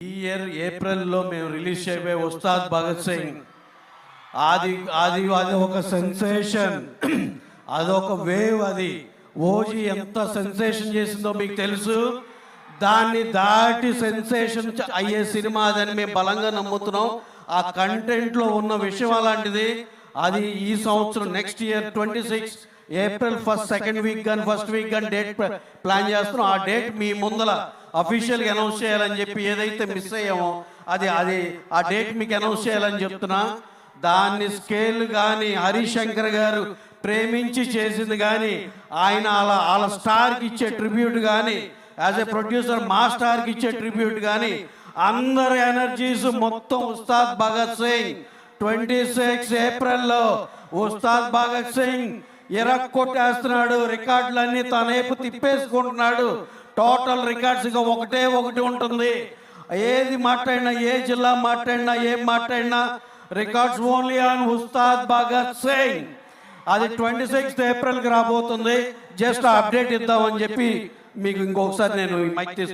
ఈ ఇయర్ ఏప్రిల్లో మేము రిలీజ్ చేయబోయే ఉస్తాద్ భగత్ సింగ్ అది ఒక సెన్సేషన్, అదొక వేవ్. అది ఓజీ ఎంత సెన్సేషన్ చేసిందో మీకు తెలుసు. దాన్ని దాటి సెన్సేషన్ అయ్యే సినిమా అదని మేము బలంగా నమ్ముతున్నాం. ఆ కంటెంట్లో ఉన్న విషయం అలాంటిది. అది ఈ సంవత్సరం next year 26 April 1st, 2nd week కానీ 1st వీక్ కానీ డేట్ ప్లాన్ చేస్తున్నాం. ఆ డేట్ మీ ముందర అఫీషియల్గా అనౌన్స్ చేయాలని చెప్పి, ఏదైతే మిస్ అయ్యామో అది ఆ డేట్ మీకు అనౌన్స్ చేయాలని చెప్తున్నా. దాన్ని స్కేల్ కానీ హరిశంకర్ గారు ప్రేమించి చేసింది కానీ, ఆయన వాళ్ళ స్టార్కి ఇచ్చే ట్రిబ్యూట్ కానీ, యాజ్ ఎ ప్రొడ్యూసర్ మా స్టార్కి ఇచ్చే ట్రిబ్యూట్ కానీ, అందరి ఎనర్జీస్ మొత్తం ఉస్తాద్ భగత్ సింగ్. 26 ఏప్రిల్లో ఉస్తాద్ భగత్ సింగ్ కొట్టేస్తున్నాడు. రికార్డులన్నీ తన వైపు తిప్పేసుకుంటున్నాడు. టోటల్ రికార్డ్స్ ఇక ఒకటి ఉంటుంది. ఏది మాట్లాడినా, ఏ జిల్లా మాట్లాడినా, ఏం మాట్లాడినా records only on Ustaad Bhagat Singh. అది 26 ఏప్రిల్కి రాబోతుంది. జస్ట్ అప్డేట్ ఇద్దామని చెప్పి మీకు ఇంకొకసారి నేను మైక్ తీసుకున్నాను.